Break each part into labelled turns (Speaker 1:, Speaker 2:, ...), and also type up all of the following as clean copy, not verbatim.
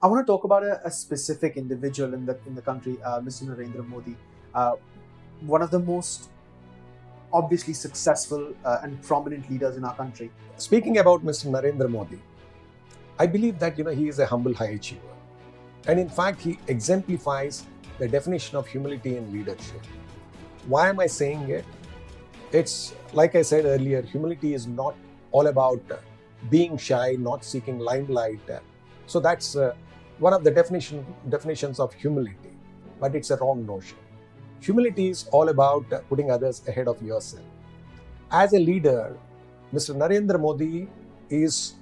Speaker 1: I want to talk about a specific individual in the country, Mr. Narendra Modi, uh, one of the most obviously successful and prominent leaders in our country.
Speaker 2: Speaking about Mr. Narendra Modi, I believe that he is a humble high achiever, and in fact he exemplifies the definition of humility in leadership. Why am I saying it? It's like I said earlier, humility is not all about being shy, not seeking limelight. So that's one of the definitions of humility, but it's a wrong notion. Humility is all about putting others ahead of yourself. As a leader, Mr. Narendra Modi is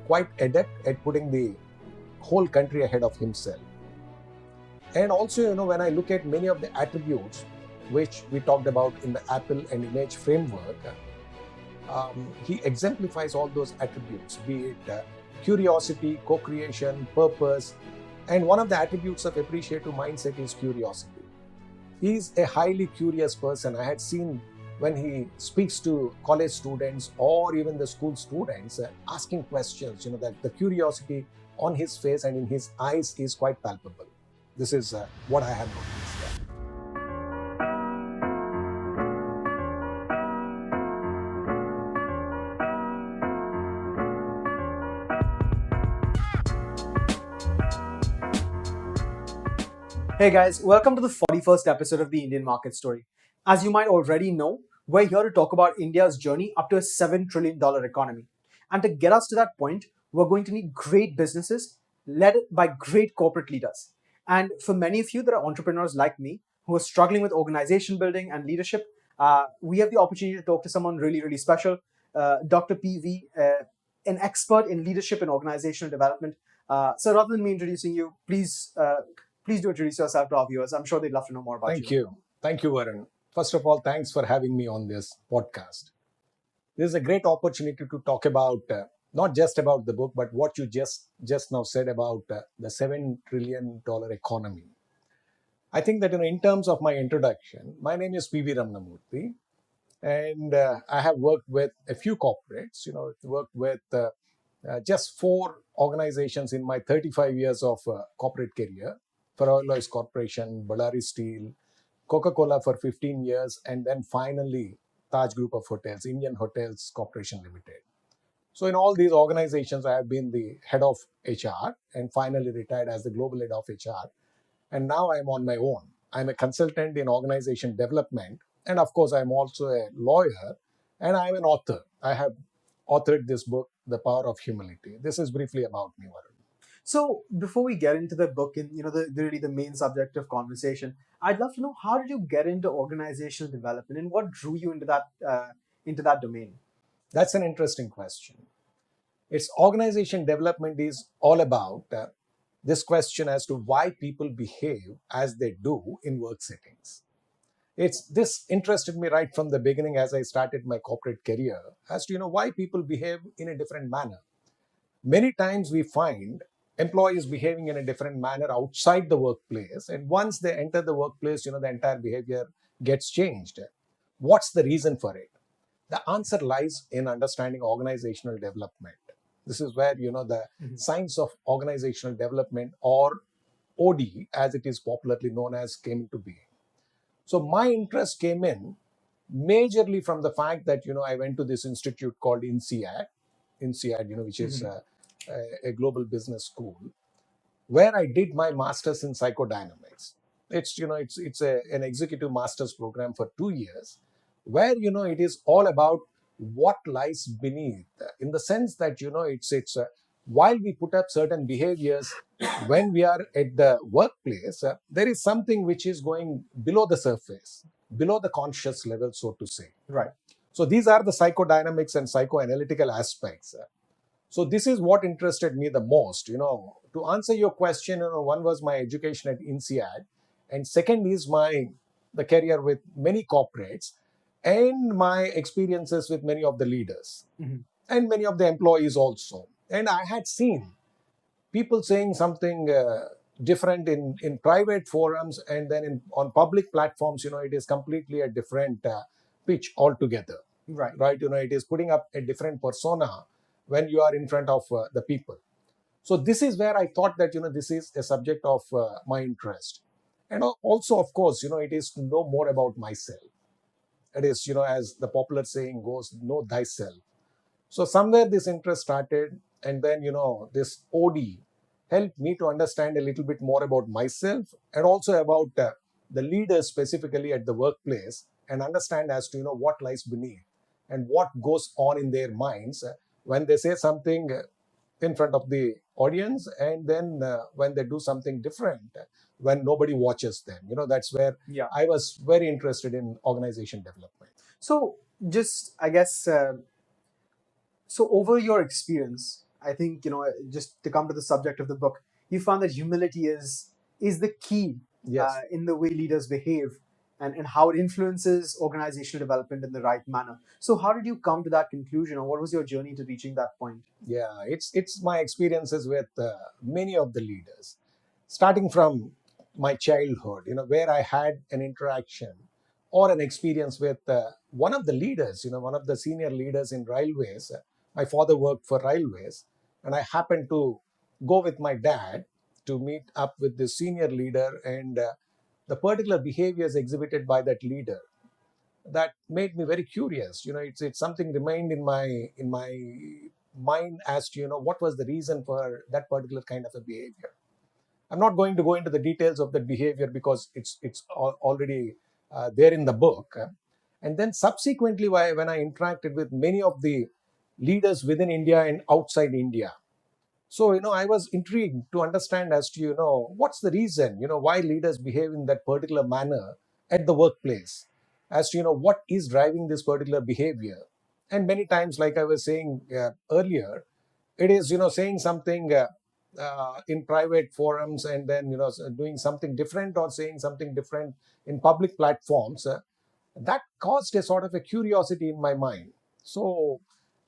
Speaker 2: quite adept at putting the whole country ahead of himself. And also, when I look at many of the attributes which we talked about in the Apple and Image framework, he exemplifies all those attributes, be it curiosity, co-creation, purpose. And one of the attributes of appreciative mindset is curiosity. He's a highly curious person. I had seen when he speaks to college students or even the school students, asking questions, that the curiosity on his face and in his eyes is quite palpable. This is what I have noticed.
Speaker 1: Hey guys, welcome to the 41st episode of the Indian Market Story. As you might already know, we're here to talk about India's journey up to a $7 trillion economy. And to get us to that point, we're going to need great businesses led by great corporate leaders. And for many of you that are entrepreneurs like me, who are struggling with organization building and leadership, we have the opportunity to talk to someone really, really special, Dr. PV, an expert in leadership and organizational development. So rather than me introducing you, please do introduce yourself to our viewers. I'm sure they'd love to know more about you.
Speaker 2: Thank you, Varun. First of all, thanks for having me on this podcast. This is a great opportunity to talk about not just about the book, but what you just now said about the $7 trillion economy. I think that in terms of my introduction, my name is PV Ramana Murthy, and I have worked with a few corporates. Worked with just 4 organizations in my 35 years of corporate career. Ferroalloys Corporation, Ballari Steel, Coca-Cola for 15 years, and then finally Taj Group of Hotels, Indian Hotels Corporation Limited. So in all these organizations, I have been the head of HR and finally retired as the global head of HR. And now I'm on my own. I'm a consultant in organization development. And of course, I'm also a lawyer and I'm an author. I have authored this book, The Power of Humility. This is briefly about me, Varun.
Speaker 1: So before we get into the book and really the main subject of conversation, I'd love to know, how did you get into organizational development and what drew you into that domain?
Speaker 2: That's an interesting question. Its organization development is all about this question as to why people behave as they do in work settings. This interested me right from the beginning as I started my corporate career as to why people behave in a different manner. Many times we find employees behaving in a different manner outside the workplace, and once they enter the workplace, the entire behavior gets changed. What's the reason for it? The answer lies in understanding organizational development. This is where the science of organizational development, or OD as it is popularly known as, came into being. So my interest came in majorly from the fact that I went to this institute called INSEAD, which is a global business school, where I did my master's in psychodynamics. It's an executive master's program for 2 years, where it is all about what lies beneath, in the sense that it's while we put up certain behaviors when we are at the workplace, there is something which is going below the surface, below the conscious level, so to say.
Speaker 1: Right.
Speaker 2: So these are the psychodynamics and psychoanalytical aspects. So this is what interested me the most. To answer your question, one was my education at INSEAD, and second is the career with many corporates and my experiences with many of the leaders and many of the employees also. And I had seen people saying something different in private forums, and then on public platforms, it is completely a different pitch altogether.
Speaker 1: Right.
Speaker 2: It is putting up a different persona when you are in front of the people. So this is where I thought that this is a subject of my interest. And also, of course, it is to know more about myself. It is, as the popular saying goes, know thyself. So somewhere this interest started, and then this OD helped me to understand a little bit more about myself, and also about the leaders specifically at the workplace, and understand as to what lies beneath and what goes on in their minds when they say something in front of the audience, and then when they do something different when nobody watches them. That's where
Speaker 1: Yeah.
Speaker 2: I was very interested in organization development.
Speaker 1: So, just I guess, so over your experience, I think just to come to the subject of the book, you found that humility is the key
Speaker 2: Yes.
Speaker 1: in the way leaders behave and how it influences organizational development in the right manner. So, how did you come to that conclusion, or what was your journey to reaching that point?
Speaker 2: Yeah, it's my experiences with many of the leaders, starting from my childhood, where I had an interaction or an experience with one of the leaders, one of the senior leaders in railways. My father worked for railways, and I happened to go with my dad to meet up with the senior leader, and the particular behaviors exhibited by that leader, that made me very curious. It's something remained in my mind as to what was the reason for that particular kind of a behavior. I'm not going to go into the details of that behavior because already there in the book. And then subsequently, when I interacted with many of the leaders within India and outside India, so I was intrigued to understand as to what's the reason, why leaders behave in that particular manner at the workplace, as to what is driving this particular behavior. And many times, like I was saying earlier, it is saying something in private forums, and then doing something different, or saying something different in public platforms. That caused a sort of a curiosity in my mind. So,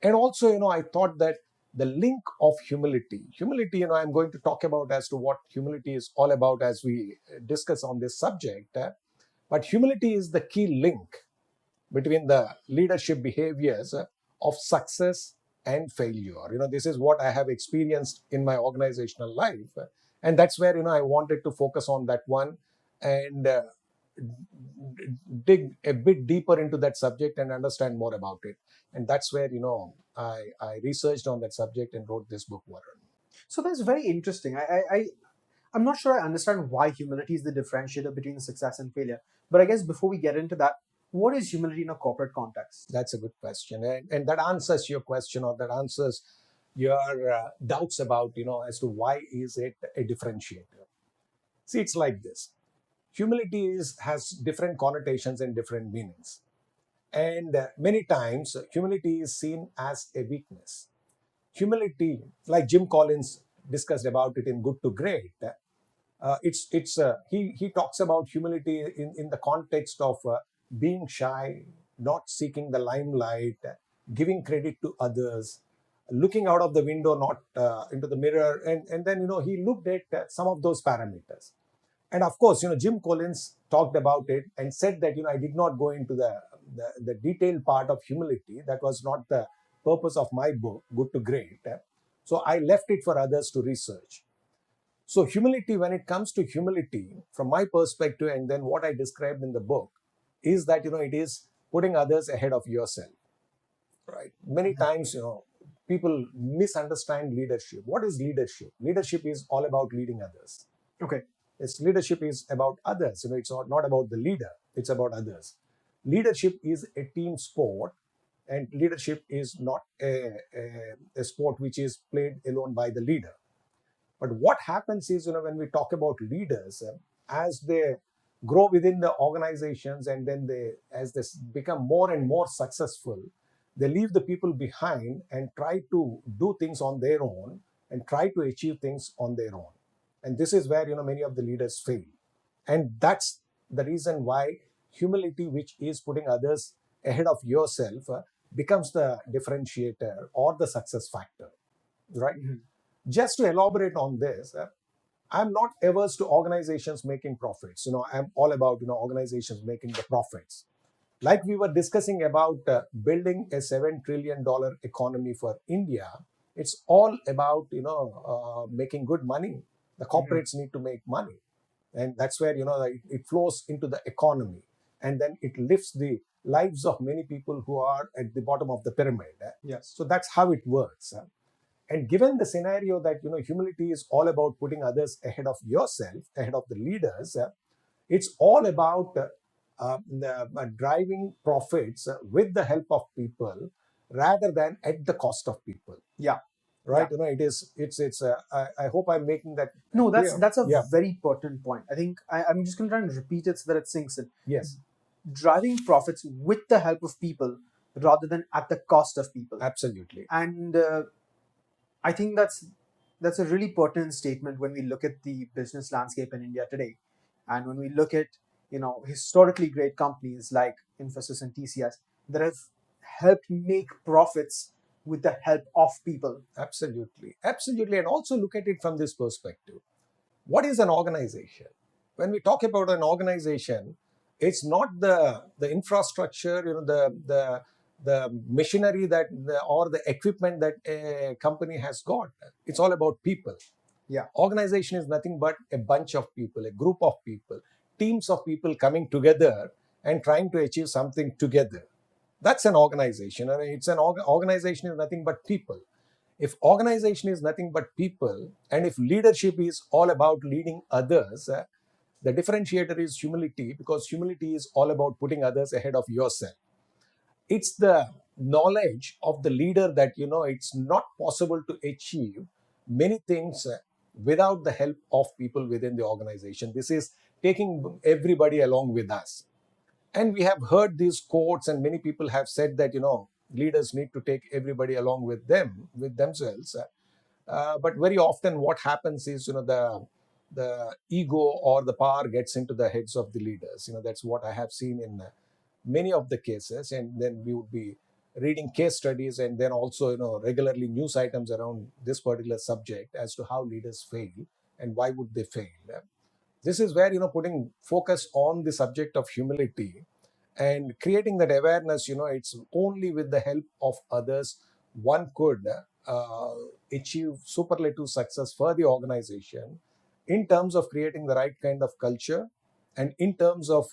Speaker 2: and also, I thought that the link of humility, I'm going to talk about as to what humility is all about as we discuss on this subject. But humility is the key link between the leadership behaviors of success and failure. This is what I have experienced in my organizational life, and that's where I wanted to focus on that one, and dig a bit deeper into that subject and understand more about it. And that's where I researched on that subject and wrote this book, Warren.
Speaker 1: So that's very interesting. I'm not sure I understand why humility is the differentiator between success and failure. But I guess before we get into that, what is humility in a corporate context?
Speaker 2: That's a good question, and that answers your question, or that answers your doubts about as to why is it a differentiator. See, it's like this: humility has different connotations and different meanings, and many times humility is seen as a weakness. Humility, like Jim Collins discussed about it in Good to Great, he talks about humility in the context of being shy, not seeking the limelight, giving credit to others, looking out of the window, not into the mirror, and then he looked at some of those parameters. And of course, Jim Collins talked about it and said that I did not go into the detailed part of humility. That was not the purpose of my book, Good to Great. So I left it for others to research. So humility, when it comes to humility, from my perspective, and then what I described in the book, is that it is putting others ahead of yourself. Right? Many times, people misunderstand leadership. What is leadership? Leadership is all about leading others.
Speaker 1: Okay.
Speaker 2: Its leadership is about others. It's not about the leader. It's about others. Leadership is a team sport, and leadership is not a sport which is played alone by the leader. But what happens is, when we talk about leaders, as they grow within the organizations, and then as they become more and more successful, they leave the people behind and try to do things on their own and try to achieve things on their own. And this is where, many of the leaders fail. And that's the reason why humility, which is putting others ahead of yourself, becomes the differentiator or the success factor, right?
Speaker 1: Mm-hmm.
Speaker 2: Just to elaborate on this, I'm not averse to organizations making profits. I'm all about organizations making the profits. Like we were discussing about building a $7 trillion economy for India, It's all about making good money. The corporates need to make money, and that's where it flows into the economy, and then it lifts the lives of many people who are at the bottom of the pyramid.
Speaker 1: Yes.
Speaker 2: So that's how it works. And given the scenario that humility is all about putting others ahead of yourself, ahead of the leaders, it's all about driving profits with the help of people rather than at the cost of people.
Speaker 1: Yeah.
Speaker 2: Right?
Speaker 1: Yeah.
Speaker 2: I hope I'm making that
Speaker 1: No,
Speaker 2: clear.
Speaker 1: that's a
Speaker 2: Yeah.
Speaker 1: very pertinent point. I think I'm just going to try and repeat it so that it sinks in.
Speaker 2: Yes.
Speaker 1: Driving profits with the help of people rather than at the cost of people.
Speaker 2: Absolutely.
Speaker 1: And I think that's a really pertinent statement when we look at the business landscape in India today, and when we look at historically great companies like Infosys and TCS that have helped make profits with the help of people.
Speaker 2: Absolutely. Absolutely. And also look at it from this perspective. What is an organization? When we talk about an organization, it's not the infrastructure, the machinery or the equipment that a company has got. It's all about people.
Speaker 1: Yeah.
Speaker 2: Organization is nothing but a bunch of people, a group of people, teams of people coming together and trying to achieve something together. That's an organization. And it's an organization is nothing but people. If organization is nothing but people, and if leadership is all about leading others, the differentiator is humility, because humility is all about putting others ahead of yourself. It's the knowledge of the leader that it's not possible to achieve many things without the help of people within the organization. This is taking everybody along with us. And we have heard these quotes, and many people have said that leaders need to take everybody along with themselves. But very often, what happens is the ego or the power gets into the heads of the leaders. That's what I have seen in many of the cases. And then we would be reading case studies, and then also regularly news items around this particular subject as to how leaders fail and why would they fail. This is where putting focus on the subject of humility and creating that awareness. It's only with the help of others one could achieve superlative success for the organization, in terms of creating the right kind of culture, and in terms of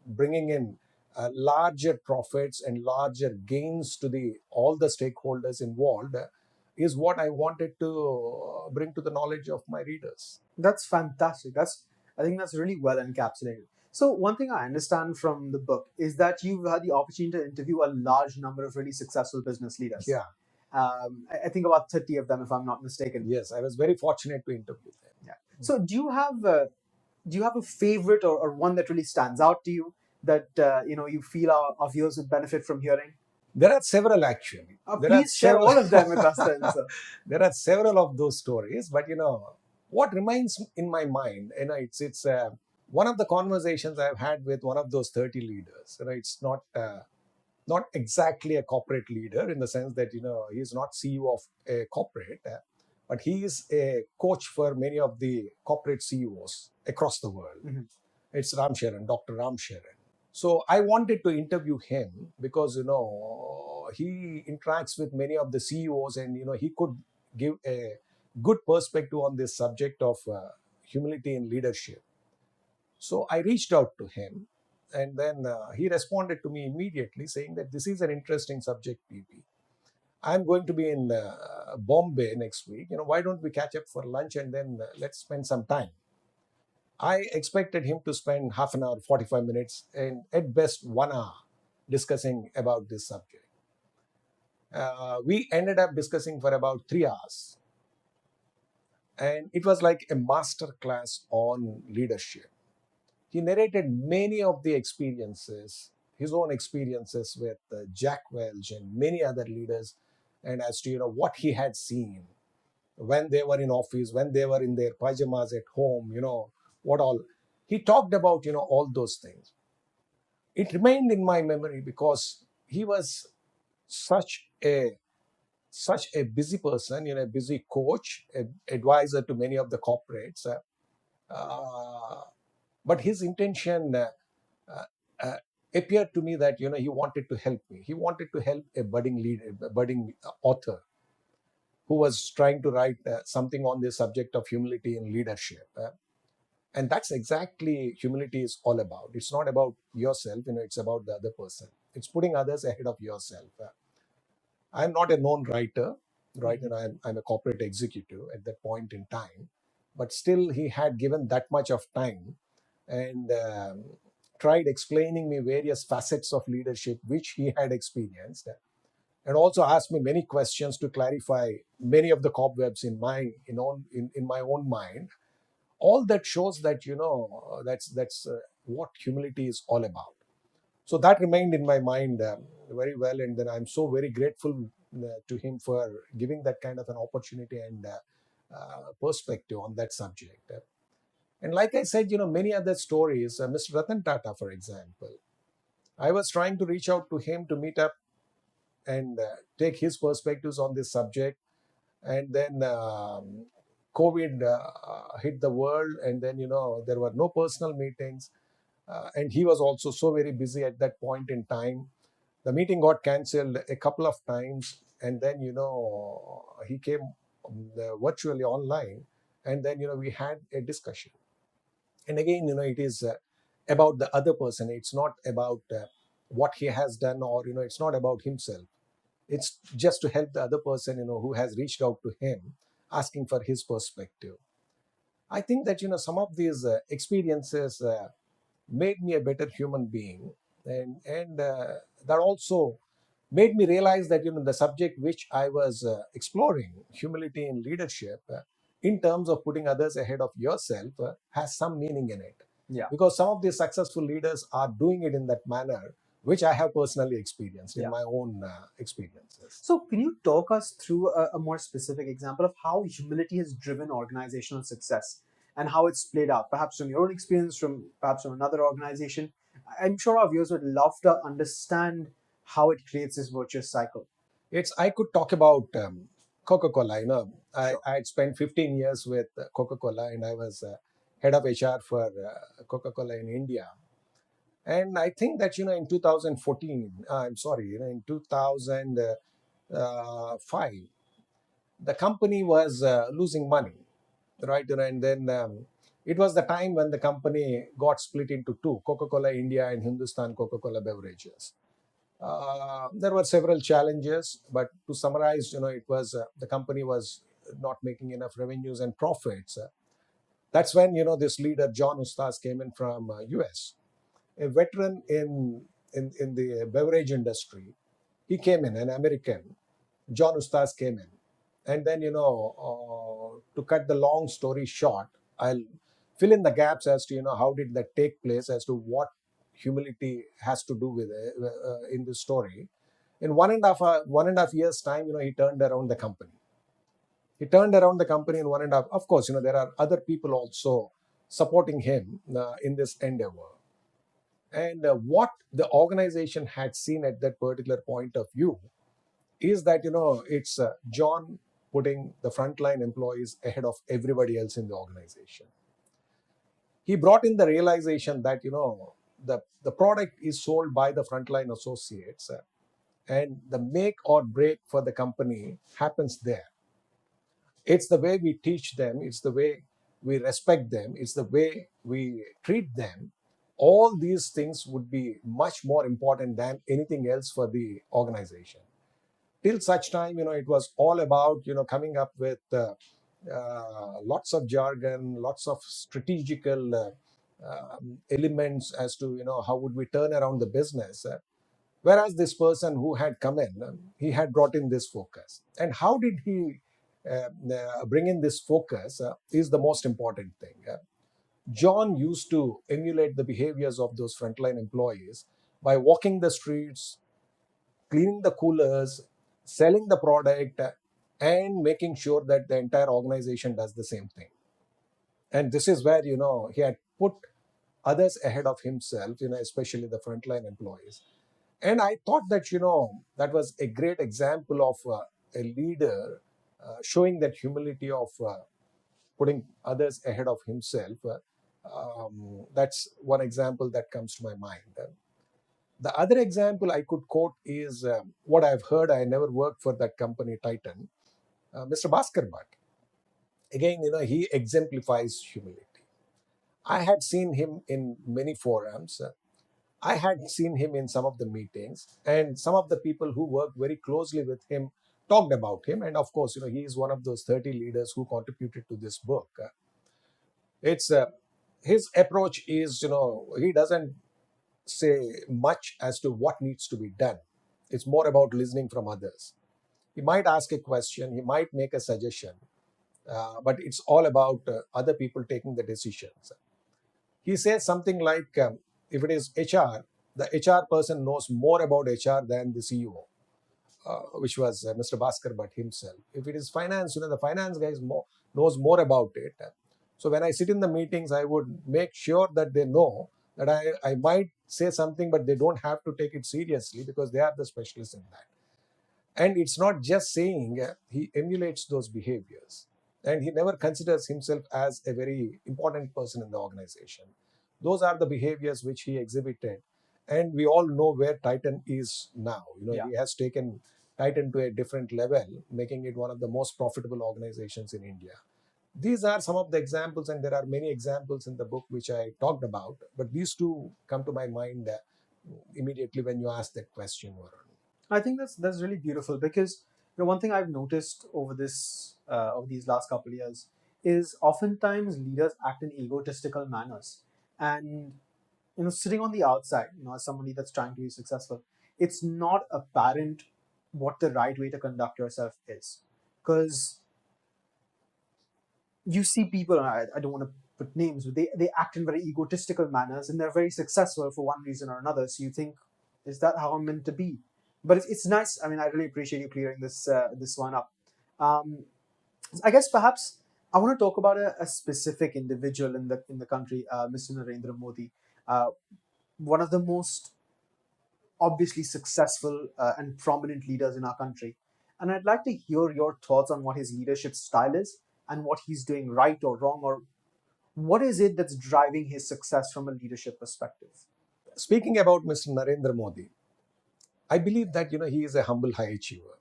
Speaker 2: bringing in larger profits and larger gains to the all the stakeholders involved, is what I wanted to bring to the knowledge of my readers.
Speaker 1: That's fantastic. I think that's really well encapsulated. So one thing I understand from the book is that you've had the opportunity to interview a large number of really successful business leaders.
Speaker 2: Yeah.
Speaker 1: I think about 30 of them, if I'm not mistaken.
Speaker 2: Yes, I was very fortunate to interview them.
Speaker 1: Yeah. So do you have a favorite or one that really stands out to you that you feel our viewers would benefit from hearing?
Speaker 2: There are several, actually.
Speaker 1: Please share all of them with us then, sir.
Speaker 2: There are several of those stories, but what remains in my mind, it's one of the conversations I've had with one of those 30 leaders. It's not exactly a corporate leader in the sense that he's not CEO of a corporate, but he is a coach for many of the corporate CEOs across the world.
Speaker 1: Mm-hmm.
Speaker 2: It's Dr. Ram Sharan. So I wanted to interview him because he interacts with many of the CEOs, and he could give a good perspective on this subject of humility in leadership. So I reached out to him, and then he responded to me immediately saying that this is an interesting subject, PP. I'm going to be in Bombay next week. Why don't we catch up for lunch, and then let's spend some time. I expected him to spend half an hour, 45 minutes, and at best 1 hour discussing about this subject. We ended up discussing for about 3 hours. And it was like a master class on leadership. He narrated many of the experiences, his own experiences with Jack Welch and many other leaders, and as to what he had seen when they were in office, when they were in their pajamas at home, what all. He talked about, all those things. It remained in my memory because he was such a busy person, a busy coach, advisor to many of the corporates. But his intention appeared to me that he wanted to help me. He wanted to help a budding leader, a budding author. who was trying to write something on the subject of humility in leadership. And that's exactly humility is all about. It's not about yourself, it's about the other person. It's putting others ahead of yourself. I'm not a known writer, right? And I'm a corporate executive at that point in time. But still, he had given that much of time and tried explaining me various facets of leadership which he had experienced, and also asked me many questions to clarify many of the cobwebs in my own mind. All that shows that that's what humility is all about. So that remained in my mind very well, and then I'm so very grateful to him for giving that kind of an opportunity and perspective on that subject. And like I said, many other stories. Mr. Ratan Tata, for example, I was trying to reach out to him to meet up and take his perspectives on this subject, and then COVID hit the world, and then there were no personal meetings, and he was also so very busy at that point in time. The meeting got cancelled a couple of times, and then he came virtually online, and then we had a discussion. And again, it is about the other person. It's not about what he has done, or it's not about himself. It's just to help the other person who has reached out to him, asking for his perspective. I think that some of these experiences made me a better human being, and that also made me realize that the subject which I was exploring, humility in leadership, in terms of putting others ahead of yourself, has some meaning in it.
Speaker 1: Yeah.
Speaker 2: Because some of these successful leaders are doing it in that manner, which I have personally experienced in
Speaker 1: Yeah.
Speaker 2: my own experiences.
Speaker 1: So, can you talk us through a more specific example of how humility has driven organizational success and how it's played out? Perhaps from your own experience, from perhaps from another organization. I'm sure our viewers would love to understand how it creates this virtuous cycle.
Speaker 2: I could talk about Coca-Cola.
Speaker 1: Sure.
Speaker 2: I had spent 15 years with Coca-Cola, and I was head of HR for Coca-Cola in India. And I think that in 2014, I'm sorry, in 2005, the company was losing money, right? And then it was the time when the company got split into two: Coca-Cola India and Hindustan Coca-Cola Beverages. There were several challenges, but to summarize, it was the company was not making enough revenues and profits. That's when this leader John Ustas came in from US, a veteran in the beverage industry. He came in, an American. John Ustas came in, and then to cut the long story short, I'll fill in the gaps as to how did that take place, as to what humility has to do with in this story. In 1.5 years time, he turned around the company. He turned around the company in 1.5. Of course, there are other people also supporting him in this endeavor. And what the organization had seen at that particular point of view is that it's John putting the frontline employees ahead of everybody else in the organization. He brought in the realization that the product is sold by the frontline associates, and the make or break for the company happens there. It's the way we teach them, it's the way we respect them, it's the way we treat them. All these things would be much more important than anything else for the organization. Till such time, it was all about coming up with lots of jargon, lots of strategical elements as to how would we turn around the business. Whereas this person who had come in, he had brought in this focus. And how did he bring in this focus is the most important thing. John used to emulate the behaviors of those frontline employees by walking the streets, cleaning the coolers, selling the product, and making sure that the entire organization does the same thing. And this is where he had put others ahead of himself, especially the frontline employees. And I thought that that was a great example of a leader showing that humility of putting others ahead of himself. That's one example that comes to my mind. The other example I could quote is what I've heard. I never worked for that company, Titan. Mr. Bhaskar Bhatt, again, he exemplifies humility. I had seen him in many forums. I had seen him in some of the meetings, and some of the people who worked very closely with him talked about him. And of course, he is one of those 30 leaders who contributed to this book. It's His approach is, he doesn't say much as to what needs to be done. It's more about listening from others. He might ask a question, he might make a suggestion, but it's all about other people taking the decisions. He says something like, if it is HR, the HR person knows more about HR than the CEO, which was Mr. Bhaskar Bhatt himself. If it is finance, the finance guy knows more about it. So when I sit in the meetings, I would make sure that they know that I might say something, but they don't have to take it seriously because they are the specialists in that. And it's not just saying, he emulates those behaviors. And he never considers himself as a very important person in the organization. Those are the behaviors which he exhibited. And we all know where Titan is now.
Speaker 1: Yeah.
Speaker 2: He has taken Titan to a different level, making it one of the most profitable organizations in India. These are some of the examples, and there are many examples in the book which I talked about. But these two come to my mind immediately when you ask that question, Varun.
Speaker 1: I think that's really beautiful because one thing I've noticed over these last couple of years is oftentimes leaders act in egotistical manners, and sitting on the outside, as somebody that's trying to be successful, it's not apparent what the right way to conduct yourself is, because you see people, and I don't want to put names, but they act in very egotistical manners and they're very successful for one reason or another. So you think, is that how I'm meant to be? But it's nice. I mean, I really appreciate you clearing this one up. Um, I guess perhaps I want to talk about a specific individual in the country, Mr. Narendra Modi, uh, one of the most obviously successful and prominent leaders in our country. And I'd like to hear your thoughts on what his leadership style is and what he's doing right or wrong, or what is it that's driving his success from a leadership perspective.
Speaker 2: Speaking about Mr. Narendra Modi, I believe that he is a humble high achiever.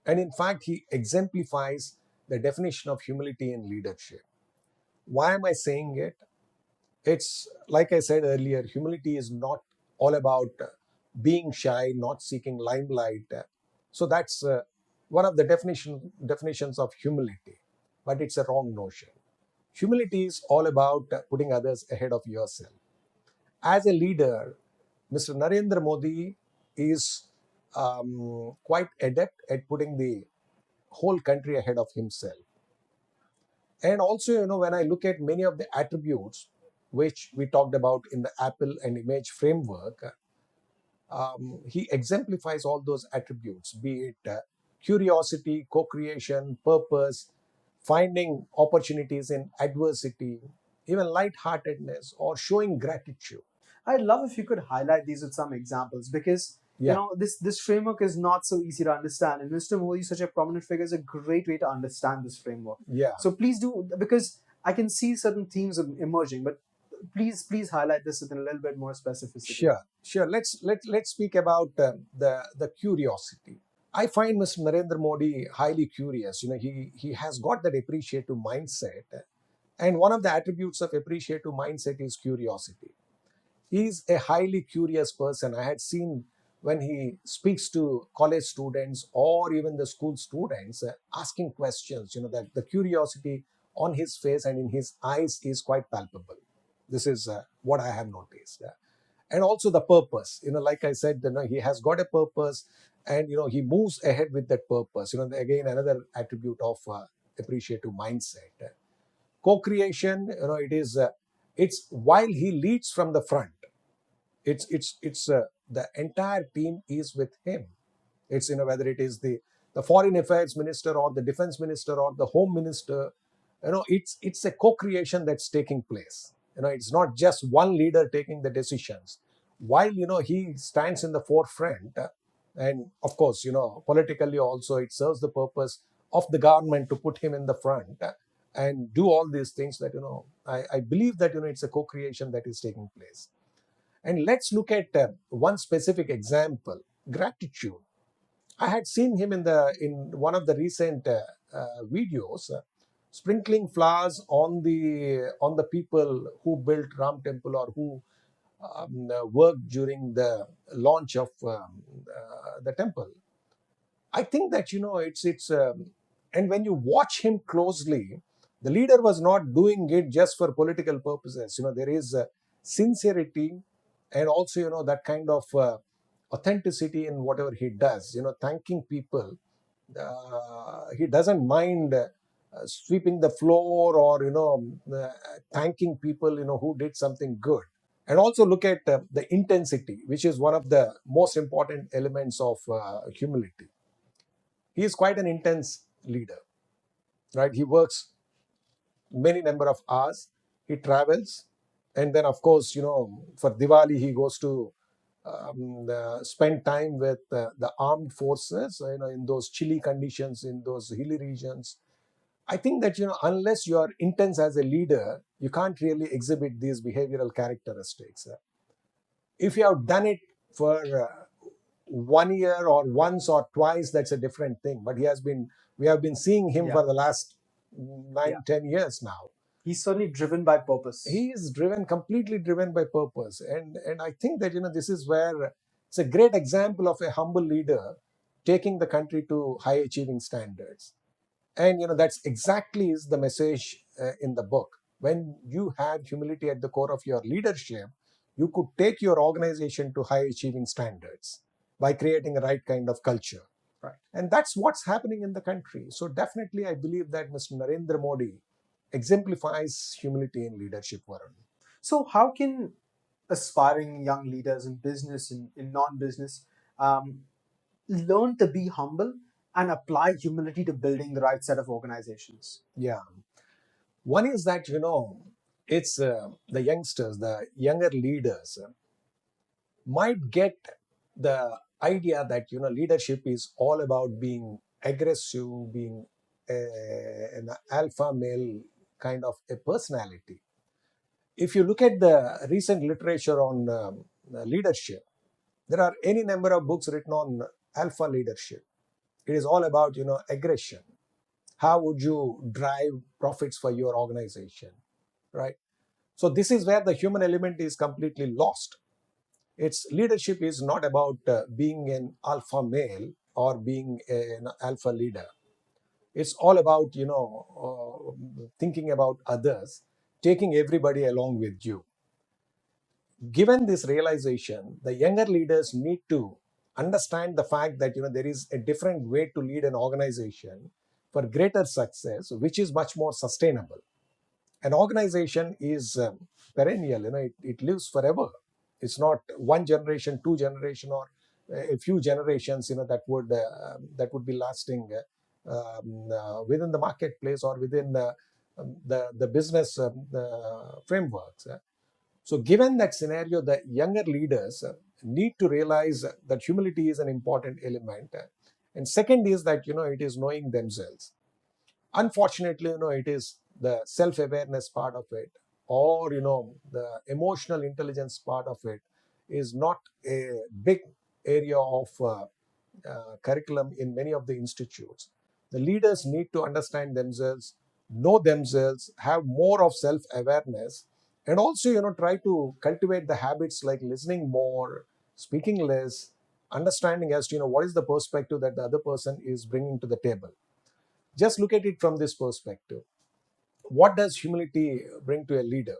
Speaker 2: And in fact, he exemplifies the definition of humility in leadership. Why am I saying it? It's like I said earlier, humility is not all about being shy, not seeking limelight. So that's one of the definitions of humility, but it's a wrong notion. Humility is all about putting others ahead of yourself. As a leader, Mr. Narendra Modi is quite adept at putting the whole country ahead of himself. And also, when I look at many of the attributes which we talked about in the Apple and Image framework, he exemplifies all those attributes, be it curiosity, co creation, purpose, finding opportunities in adversity, even lightheartedness, or showing gratitude.
Speaker 1: I'd love if you could highlight these with some examples, because
Speaker 2: Yeah,
Speaker 1: this framework is not so easy to understand, and Mr. Modi, such a prominent figure, is a great way to understand this framework.
Speaker 2: yeah.
Speaker 1: So please do, because I can see certain themes emerging, but please highlight this with a little bit more specificity.
Speaker 2: Sure. Let's speak about the curiosity. I find Mr. Narendra Modi highly curious. He has got that appreciative mindset, and one of the attributes of appreciative mindset is curiosity. He's a highly curious person. I had seen when he speaks to college students or even the school students asking questions, that the curiosity on his face and in his eyes is quite palpable. This is what I have noticed. And also the purpose, like I said, he has got a purpose, and he moves ahead with that purpose. Again, another attribute of appreciative mindset. Co-creation, it's while he leads from the front, it's the entire team is with him. It's whether it is the foreign affairs minister or the defense minister or the home minister, it's a co-creation that's taking place. It's not just one leader taking the decisions. While he stands in the forefront, and of course, politically also it serves the purpose of the government to put him in the front and do all these things that I believe that it's a co-creation that is taking place. And let's look at one specific example: gratitude. I had seen him in one of the recent videos sprinkling flowers on the people who built Ram Temple or who worked during the launch of the temple. I think that and when you watch him closely, the leader was not doing it just for political purposes. There is sincerity and also that kind of authenticity in whatever he does. Thanking people. He doesn't mind sweeping the floor or thanking people who did something good. And also look at the intensity, which is one of the most important elements of humility. He is quite an intense leader, right? He works many number of hours. He travels, and then of course, for Diwali he goes to spend time with the armed forces. In those chilly conditions, in those hilly regions. I think that unless you are intense as a leader, you can't really exhibit these behavioral characteristics. If you have done it for 1 year or once or twice, that's a different thing. But we have been seeing him
Speaker 1: Yeah.
Speaker 2: for the last 9,
Speaker 1: Yeah.
Speaker 2: 10 years now.
Speaker 1: He's certainly driven by purpose.
Speaker 2: He is completely driven by purpose, and I think that this is where it's a great example of a humble leader taking the country to high achieving standards. And that's exactly is the message in the book. When you have humility at the core of your leadership, you could take your organization to high achieving standards by creating a right kind of culture.
Speaker 1: Right.
Speaker 2: And that's what's happening in the country. So definitely I believe that Mr. Narendra Modi exemplifies humility in leadership, Varun.
Speaker 1: So, how can aspiring young leaders in business and in non-business learn to be humble and apply humility to building the right set of organizations?
Speaker 2: Yeah. One is that, it's the youngsters, the younger leaders might get the idea that, leadership is all about being aggressive, being an alpha male kind of a personality. If you look at the recent literature on leadership, there are any number of books written on alpha leadership. It is all about, aggression. How would you drive profits for your organization, right? So this is where the human element is completely lost. Its leadership is not about being an alpha male or being an alpha leader. It's all about, thinking about others, taking everybody along with you. Given this realization, the younger leaders need to understand the fact that there is a different way to lead an organization for greater success, which is much more sustainable. An organization is perennial. It lives forever. It's not one generation, two generation, or a few generations. That would be lasting within the marketplace or within the business frameworks. So, given that scenario, the younger leaders need to realize that humility is an important element. And second is that, it is knowing themselves. Unfortunately, it is the self-awareness part of it, or, the emotional intelligence part of it is not a big area of curriculum in many of the institutes. The leaders need to understand themselves, know themselves, have more of self-awareness, and also try to cultivate the habits like listening more, speaking less, understanding as to what is the perspective that the other person is bringing to the table. Just look at it from this perspective. What does humility bring to a leader,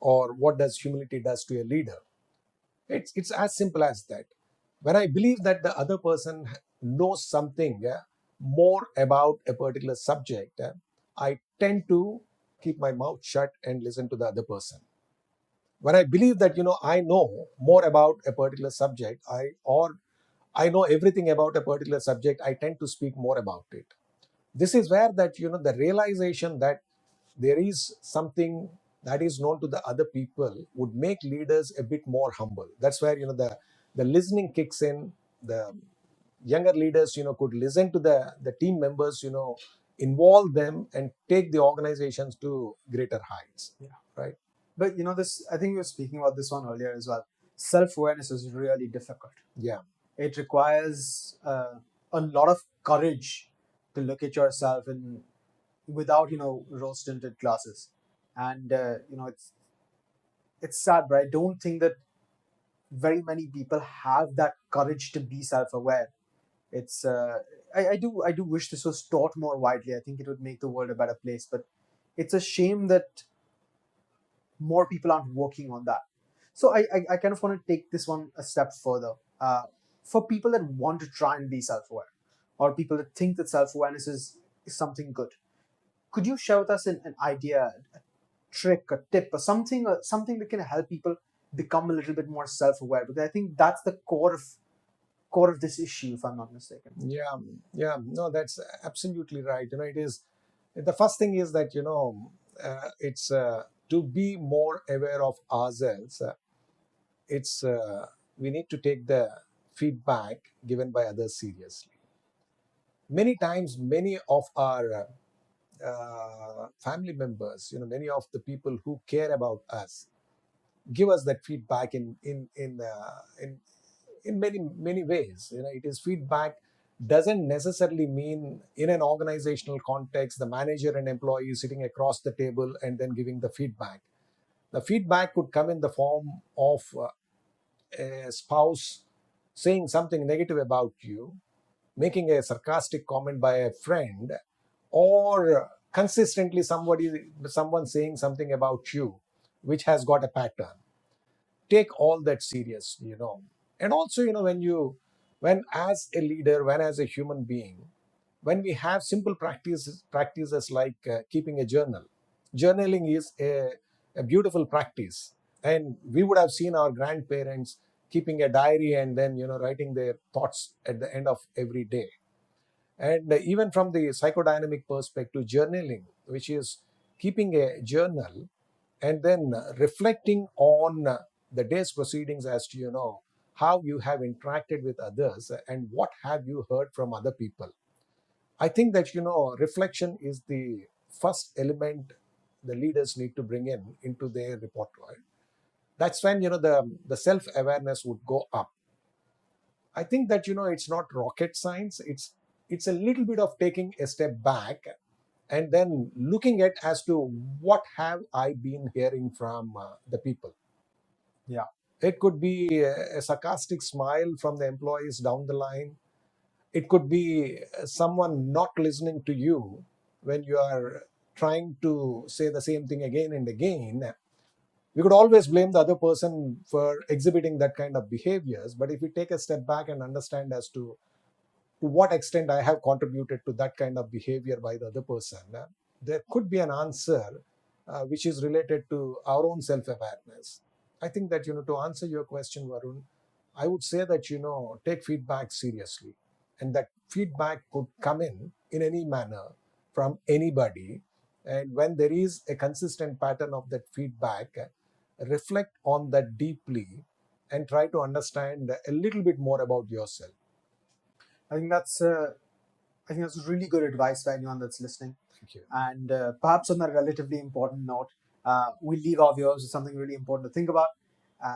Speaker 2: or what does humility does to a leader? It's as simple as that. When I believe that the other person knows something more about a particular subject, I tend to keep my mouth shut and listen to the other person. When I believe that I know more about a particular subject, I know everything about a particular subject, I tend to speak more about it. This is where that the realization that there is something that is known to the other people would make leaders a bit more humble. That's where the listening kicks in. The younger leaders could listen to the team members, involve them and take the organizations to greater heights.
Speaker 1: Yeah.
Speaker 2: Right.
Speaker 1: But this, I think you were speaking about this one earlier as well. Self-awareness is really difficult.
Speaker 2: Yeah.
Speaker 1: It requires a lot of courage to look at yourself and without rose tinted glasses, and it's sad, but I don't think that very many people have that courage to be self aware. It's I do wish this was taught more widely. I think it would make the world a better place, but it's a shame that more people aren't working on that. So I kind of want to take this one a step further. For people that want to try and be self-aware, or people that think that self-awareness is something good, could you share with us an idea, a trick, a tip, or something that can help people become a little bit more self-aware? Because I think that's the core of this issue, if I'm not mistaken.
Speaker 2: Yeah, yeah, no, that's absolutely right. It is the first thing is that it's to be more aware of ourselves. It's We need to take the feedback given by others seriously. Many times, many of our family members, many of the people who care about us, give us that feedback in many ways. It is feedback doesn't necessarily mean in an organizational context the manager and employee sitting across the table and then giving the feedback. The feedback could come in the form of a spouse saying something negative about you, making a sarcastic comment by a friend, or consistently someone saying something about you which has got a pattern. Take all that serious. And also, when as a leader, when as a human being, when we have simple practices like keeping a journal. Journaling is a beautiful practice, and we would have seen our grandparents keeping a diary and then writing their thoughts at the end of every day. And even from the psychodynamic perspective, journaling, which is keeping a journal and then reflecting on the day's proceedings as to how you have interacted with others and what have you heard from other people. I think that reflection is the first element the leaders need to bring into their repertoire. That's when the self awareness would go up. I think that it's not rocket science. It's a little bit of taking a step back and then looking at as to what have I been hearing from the people.
Speaker 1: Yeah.
Speaker 2: It could be a sarcastic smile from the employees down the line. It could be someone not listening to you when you are trying to say the same thing again and again. We could always blame the other person for exhibiting that kind of behaviors, but if we take a step back and understand as to what extent I have contributed to that kind of behavior by the other person, there could be an answer which is related to our own self-awareness. I think that, to answer your question, Varun, I would say that, take feedback seriously. And that feedback could come in any manner from anybody. And when there is a consistent pattern of that feedback, reflect on that deeply and try to understand a little bit more about yourself.
Speaker 1: I think that's really good advice for anyone that's listening.
Speaker 2: Thank you.
Speaker 1: And perhaps on a relatively important note, we leave our viewers with something really important to think about.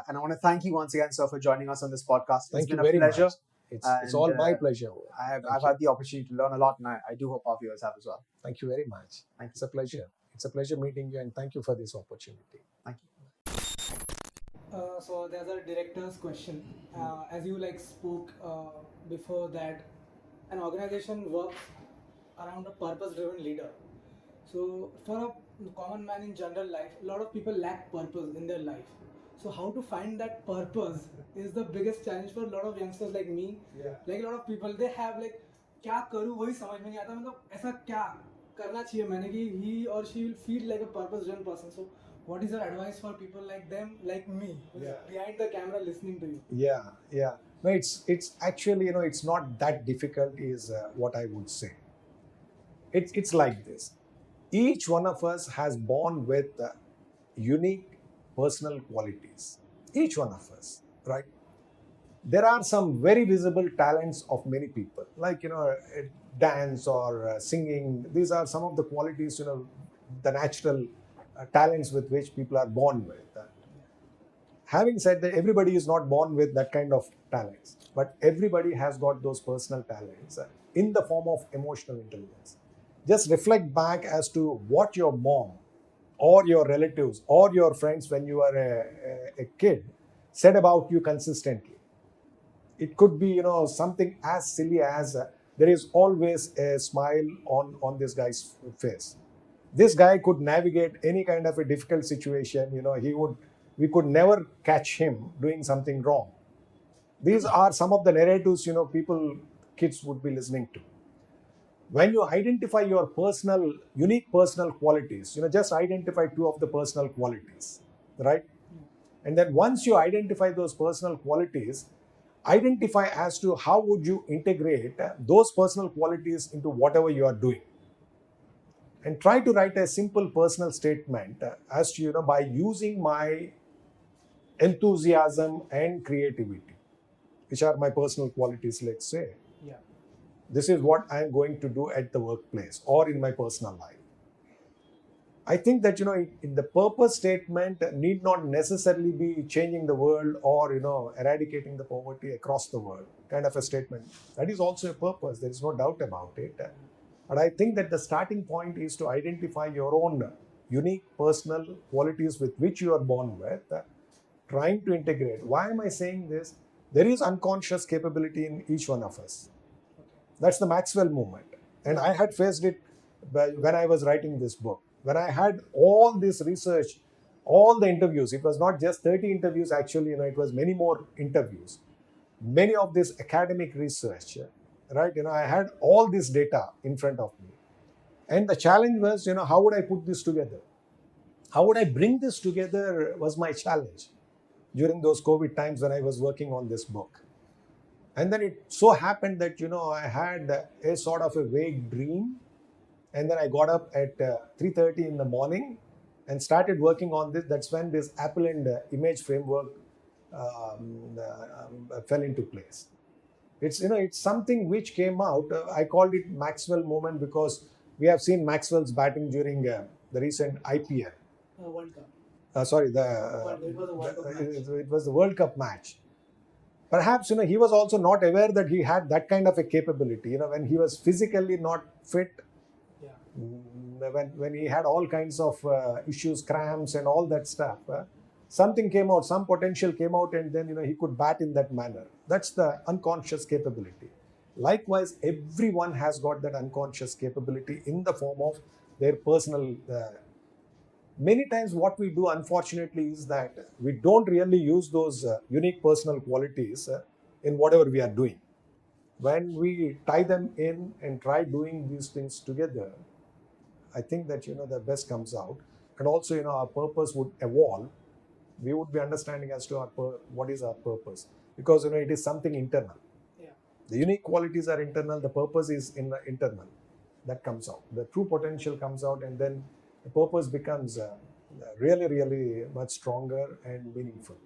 Speaker 1: And I want to thank you once again, sir, for joining us on this podcast.
Speaker 2: Thank
Speaker 1: It's
Speaker 2: you
Speaker 1: been a
Speaker 2: very
Speaker 1: pleasure.
Speaker 2: much. It's all my pleasure.
Speaker 1: I've had the opportunity to learn a lot, and I do hope our viewers have as well.
Speaker 2: Thank you very much.
Speaker 1: Thank you.
Speaker 2: It's a pleasure. It's a pleasure meeting you, and thank you for this opportunity.
Speaker 1: Thank you.
Speaker 3: So there's a director's question. As you like spoke before that, an organization works around a purpose-driven leader. So for a common man in general life, a lot of people lack purpose in their life. So how to find that purpose is the biggest challenge for a lot of youngsters like me.
Speaker 2: Yeah.
Speaker 3: Like a lot of people, they have like क्या करूँ वही समझ में नहीं आता मतलब ऐसा क्या करना चाहिए मैंने कि he or she will feel like a purpose-driven person. So what is your advice for people like them, like me, who's
Speaker 2: Yeah.
Speaker 3: behind the camera listening to you?
Speaker 2: Yeah. No, it's actually it's not that difficult. Is what I would say. It's like this. Each one of us has born with unique personal qualities. Each one of us, right? There are some very visible talents of many people, like dance or singing. These are some of the qualities, the natural talents with which people are born with. Having said that, everybody is not born with that kind of talents, but everybody has got those personal talents. in the form of emotional intelligence. Just reflect back as to what your mom or your relatives or your friends when you were a kid said about you consistently. It could be, something as silly as there is always a smile on this guy's face. This guy could navigate any kind of a difficult situation. We could never catch him doing something wrong. These are some of the narratives, kids would be listening to. When you identify your unique personal qualities, just identify two of the personal qualities, right? And then once you identify those personal qualities, identify as to how would you integrate those personal qualities into whatever you are doing. And try to write a simple personal statement as to, by using my enthusiasm and creativity, which are my personal qualities, let's say.
Speaker 3: Yeah.
Speaker 2: This is what I am going to do at the workplace or in my personal life. I think that, in the purpose statement need not necessarily be changing the world or, eradicating the poverty across the world kind of a statement. That is also a purpose. There is no doubt about it. But I think that the starting point is to identify your own unique personal qualities with which you are born with, trying to integrate. Why am I saying this? There is unconscious capability in each one of us. That's the Maxwell movement. And I had faced it when I was writing this book. When I had all this research, all the interviews, it was not just 30 interviews actually, it was many more interviews. Many of this academic research, right? I had all this data in front of me. And the challenge was, how would I put this together? How would I bring this together was my challenge during those COVID times when I was working on this book. And then it so happened that, I had a sort of a vague dream. And then I got up at 3:30 in the morning and started working on this. That's when this Apple and image framework fell into place. It's something which came out. I called it Maxwell moment because we have seen Maxwell's batting during the recent IPL.
Speaker 3: World Cup.
Speaker 2: It was the World Cup match. Perhaps, he was also not aware that he had that kind of a capability. When he was physically not fit, when he had all kinds of issues, cramps and all that stuff, something came out, some potential came out, and then, he could bat in that manner. That's the unconscious capability. Likewise, everyone has got that unconscious capability in the form of their personal. Many times what we do, unfortunately, is that we don't really use those unique personal qualities in whatever we are doing. When we tie them in and try doing these things together, I think that, the best comes out. And also, our purpose would evolve. We would be understanding as to what is our purpose. Because, it is something internal.
Speaker 3: Yeah.
Speaker 2: The unique qualities are internal. The purpose is internal. That comes out. The true potential comes out, and then the purpose becomes really, really much stronger and meaningful.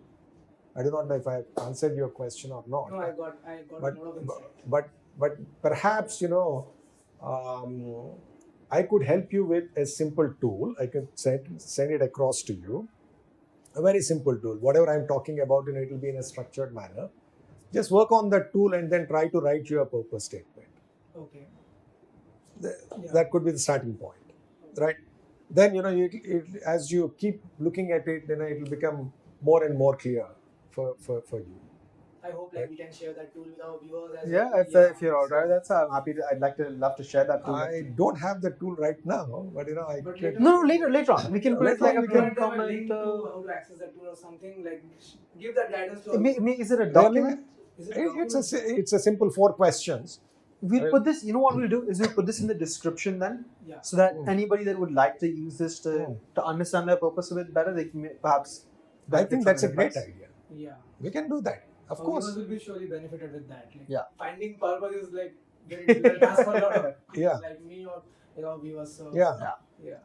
Speaker 2: I do not know if I have answered your question or not.
Speaker 3: No, I got a lot of insight.
Speaker 2: But perhaps, I could help you with a simple tool. I could send it across to you. A very simple tool. Whatever I'm talking about, it will be in a structured manner. Just work on that tool and then try to write your purpose statement.
Speaker 3: Okay.
Speaker 2: That could be the starting point, right? Then, as you keep looking at it, then it will become more and more clear for you.
Speaker 3: I hope we can share that tool with our viewers as
Speaker 1: Yeah,
Speaker 3: well.
Speaker 1: if you're all right, that's I'm happy. Love to share that tool.
Speaker 2: I don't have the tool right now, but I
Speaker 3: But
Speaker 2: can.
Speaker 1: No, later on. We can put it like a
Speaker 3: Comment
Speaker 1: pin comment.
Speaker 3: link to how to access that tool or something, give that guidance to
Speaker 1: Is it a document?
Speaker 3: Is it a document?
Speaker 2: It's a simple 4 questions.
Speaker 1: We'll put this. You know what we'll do is we'll put this in the description then,
Speaker 3: Yeah.
Speaker 1: so that anybody that would like to use this to understand their purpose a bit better, they can perhaps.
Speaker 2: I think that's a great
Speaker 1: advice.
Speaker 2: idea.
Speaker 3: Yeah.
Speaker 2: We can do that. Of course.
Speaker 3: Viewers will be surely benefited with that.
Speaker 1: Yeah.
Speaker 3: Finding purpose is very difficult task for a lot of people
Speaker 2: Yeah.
Speaker 3: like me or viewers. So
Speaker 2: Yeah.
Speaker 3: yeah.